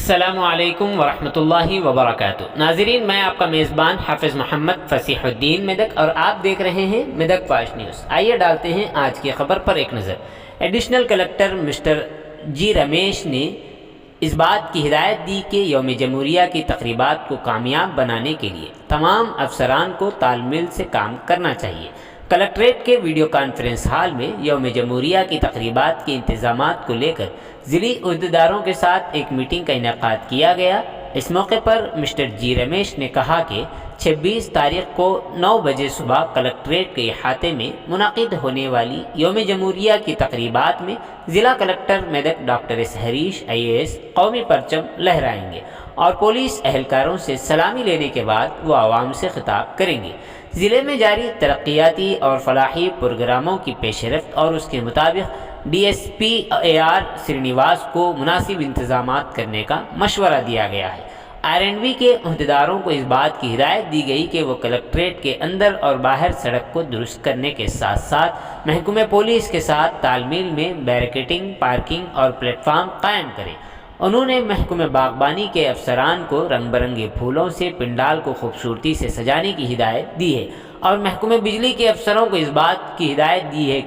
अस्सलामु अलैकुम वरहमतुल्लाहि वबरकातुहू। नाज़रीन, मैं आपका मेज़बान हाफिज़ मोहम्मद फ़सीहुद्दीन मेदक और आप देख रहे हैं मेदक फास्ट न्यूज़। आइए डालते हैं आज की खबर पर एक नज़र। एडिशनल कलेक्टर मिस्टर जी रमेश ने इस बात की हिदायत दी कि यौम जमहूरिया की तक़रीबात को कामयाब बनाने के लिए तमाम अफसरान को तालमेल से काम करना चाहिए। कलेक्ट्रेट के वीडियो कॉन्फ्रेंस हॉल में यौम जमहूरिया की तक़रीबात के इंतज़ामात को लेकर ज़िली अहदेदारों के साथ एक मीटिंग का इनेकाद किया गया। इस मौके पर मिस्टर जी रमेश ने कहा कि 26 तारीख को 9 बजे सुबह कलेक्ट्रेट के अहाते में मुनक़िद होने वाली यौम जमहूरिया की तक़रीबात में ज़िला collector Medak doctor S Harish IAS कौमी परचम लहराएंगे और पुलिस एहलकारों से सलामी लेने के बाद वो आवाम से खिताब करेंगे। ज़िले में जारी तरक्याती और फलाही प्रोग्रामों की पेशरफ्त और उसके मुताबिक DSP AR श्रीनिवास को मुनासिब इंतज़ामात करने का मशवरा दिया गया है। R&B के अहदेदारों को इस बात की हिदायत दी गई कि वो कलेक्ट्रेट के अंदर और बाहर सड़क को दुरुस्त करने के साथ साथ महकमे पुलिस के साथ तालमेल में बैरिकेडिंग, पार्किंग और प्लेटफार्म कायम करें। उन्होंने महकमे बागबानी के अफसरान को रंग बिरंगे फूलों से पंडाल को खूबसूरती से सजाने की हिदायत दी है और महकमे बिजली के अफसरों को इस बात की हिदायत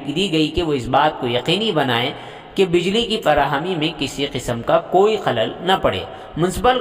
दी गई कि वो इस बात को यकीनी बनाएं कि बिजली की फराहमी में किसी किस्म का कोई खलल न पड़े। म्यूनसिपल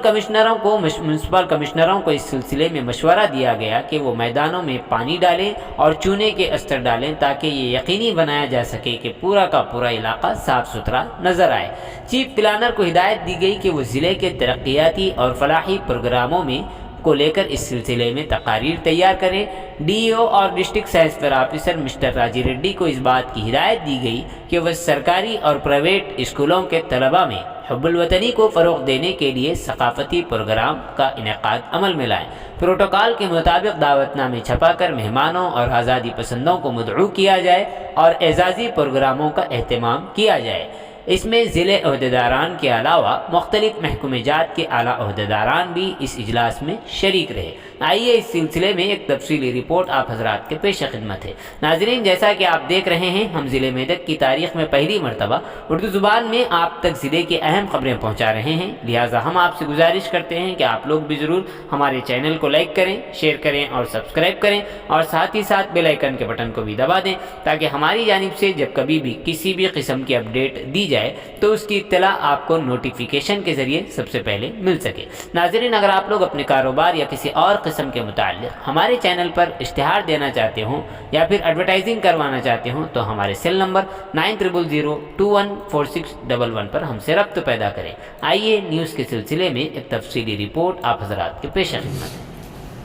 कमिश्नरों को इस सिलसिले में मशवरा दिया गया कि वो मैदानों में पानी डालें और चूने के अस्तर डालें ताकि ये यकीनी बनाया जा सके कि पूरा का पूरा इलाका साफ़ सुथरा नज़र आए। चीफ प्लानर को हिदायत दी गई कि वो ज़िले के तरक्याती और फलाही प्रोग्रामों में को लेकर इस सिलसिले में तकारीर तैयार करें। DEO और district science fair officer mister राजी रेड्डी को इस बात की हिदायत दी गई कि वह सरकारी और प्राइवेट स्कूलों के तलबा में हुब्बुल वतनी को फ़रोग़ देने के लिए सकाफ़ती प्रोग्राम का इनेकाद अमल में लाएँ। प्रोटोकॉल के मुताबिक दावतनामे छपाकर मेहमानों और आज़ादी पसंदों को मदऊ किया जाए और एजाज़ी प्रोग्रामों का एहतमाम किया जाए। इसमें ज़िले अहदेदारान के अलावा मुख्तलिफ महकूमेजात के आला अहदेदारान भी इस इजलास में शरीक रहे। आइए इस सिलसिले में एक तफसीली रिपोर्ट आप हजरात के पेश खिदमत है। नाजरीन, जैसा कि आप देख रहे हैं, हम ज़िले मेदक की तारीख़ में पहली मरतबा उर्दू ज़ुबान में आप तक ज़िले की अहम खबरें पहुँचा रहे हैं। लिहाजा हम आपसे गुजारिश करते हैं कि आप लोग भी ज़रूर हमारे चैनल को लाइक करें, शेयर करें और सब्सक्राइब करें और साथ ही साथ बेल आइकन के बटन को भी दबा दें ताकि हमारी जानिब से जब कभी भी किसी भी किस्म की अपडेट दी जाए तो उसकी इत्तला आपको नोटिफिकेशन के ज़रिए सबसे पहले मिल सके। नाज़रीन, अगर आप लोग अपने कारोबार या किसी और किस्म के मुताल्लिक़ हमारे चैनल पर इश्तिहार देना चाहते हों या फिर एडवर्टाइजिंग करवाना चाहते हों तो हमारे सेल नंबर 9000214611 पर हमसे रब्त पैदा करें। आइए न्यूज़ के सिलसिले में एक तफसीली रिपोर्ट आप हजरात के पेश खिदमत है।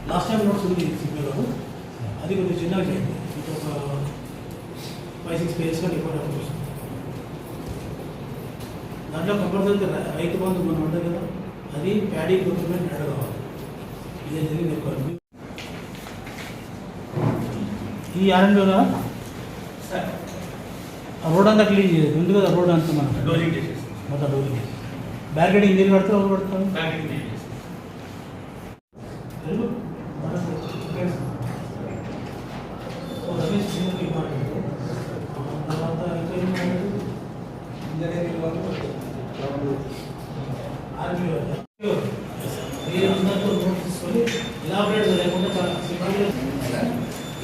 లాస్ట్ టైం నోట్స్ ఉంది సిపిలో అది కొంచెం చిన్నగా చేయండి ఇది ఒక 5-6 పేజెస్గా రిపోర్ట్ అవుతుంది దాంట్లో కంపల్సరీ రైతు బంధు మనం ఉంటుంది కదా అది ప్యాడీ ప్రొక్యూర్మెంట్ యాడ్ కావాలి ఇదే జరిగింది ఎక్కువ ఈ ఆర్ఎండ్లో రోడ్ అంతా క్లీన్ చేయదు ఉంది కదా రోడ్ అంతా మనం డోజింగ్ చేసేసి మొత్తం డోజింగ్ చేసి బ్యారికేడింగ్ నీళ్ళు కడతారు ఎవరు కడతారు బ్యారికేడింగ్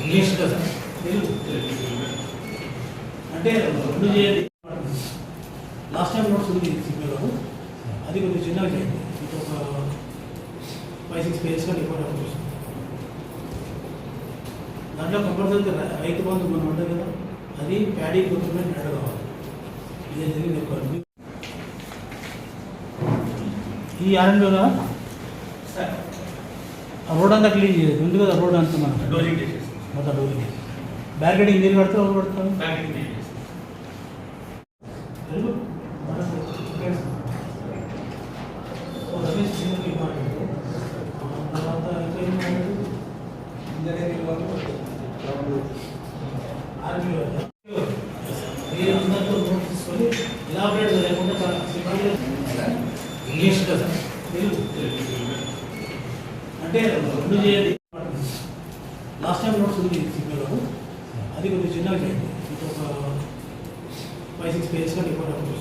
ఇంగ్లీష్ కదా అంటే రెండు చేయండి. లాస్ట్ టైం నోట్స్ ఉంది సిపిలో అది కొంచెం చిన్నగా చేయండి ఇది ఒక 5-6 పేజెస్గా రిపోర్ట్ అవుతుంది దాంట్లో కంపల్సరీ రైతు బంధు మనం ఉంటుంది కదా అది ప్యాడీ ప్రొక్యూర్మెంట్ యాడ్ కావాలి ఇదే జరిగింది ఎక్కువ ఈ ఆర్ఎండ్లో రోడ్ అంతా క్లీన్ చేయదు ఉంది కదా రోడ్ అంతా మనం డోజింగ్ చేసేసి మొత్తం డోజింగ్ చేసి బ్యారికేడింగ్ నీళ్ళు కడతారు ఎవరు కడతారు బ్యారికేడింగ్ ఇంగ్లీష్ కదా అంటే రెండు చేయండి. లాస్ట్ టైం నోట్స్ ఉంది సిపిలో అది కొంచెం చిన్నగా చేయండి ఇది ఒక 5-6 పేజెస్గా రిపోర్ట్ అవుతుంది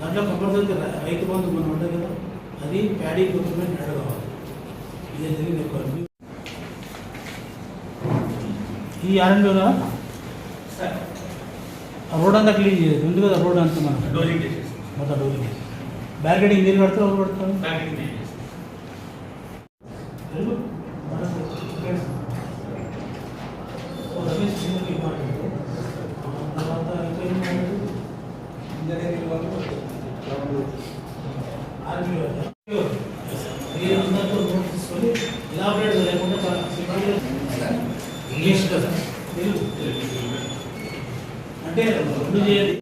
దాంట్లో కంపల్సరీ రైతు బంధు మనం ఉంటుంది కదా, అది ప్యాడీ ప్రొక్యూర్మెంట్ యాడ్ కావాలి. ఇదే జరిగింది ఎక్కువ. ఈ ఆర్ఎన్బిలో రోడ్ అంతా క్లీన్ చేయదు, ఉంది కదా రోడ్ అంతా మనం డోజింగ్ చేసేసి మొత్తం డోజింగ్ చేసి బ్యారికేడింగ్ మీరు కడతారు, ఎవరు కడతారు? ప్యాకింగ్ చేసేసి తర్వాత ఇంజనీరింగ్ ఆర్మీ అందరితో నోట్ తీసుకొని ఇలాబరేట్ లేకుండా చాలా సింపుల్గా ఇంగ్లీష్ కదా తెలుగు అంటే రెండు చేయండి.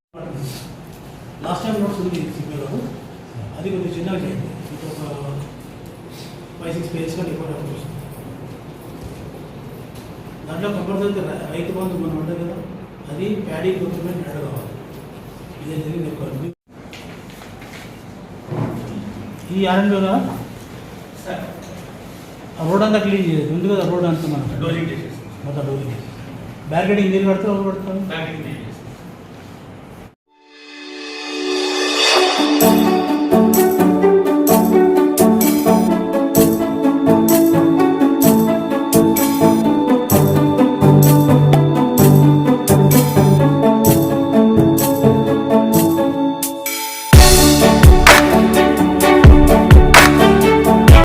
లాస్ట్ టైం నోట్స్ ఉంది సిగ్నల్లో, అది కొంచెం చిన్నగా చేయండి. ఇది ఒక 5-6 పేజెస్గా రిపోర్ట్ అవుతుంది. దాంట్లో కంపల్సరీ రైతు బంధు మనం ఉంటుంది కదా, అది ప్యాడీ ప్రొక్యూర్మెంట్ యాడ్ కావాలి. ఇదే జరిగింది ఎక్కువ. ఈ ఆర్ఎన్బిలో రోడ్ అంతా క్లీన్ చేయదు, ఉంది కదా రోడ్ అంతా మనం డోజింగ్ చేసేసి మొత్తం డోజింగ్ చేసి బ్యారికేడింగ్ మీరు కడతారు, ఎవరు కడతారు? ప్యాకింగ్ చేసేసి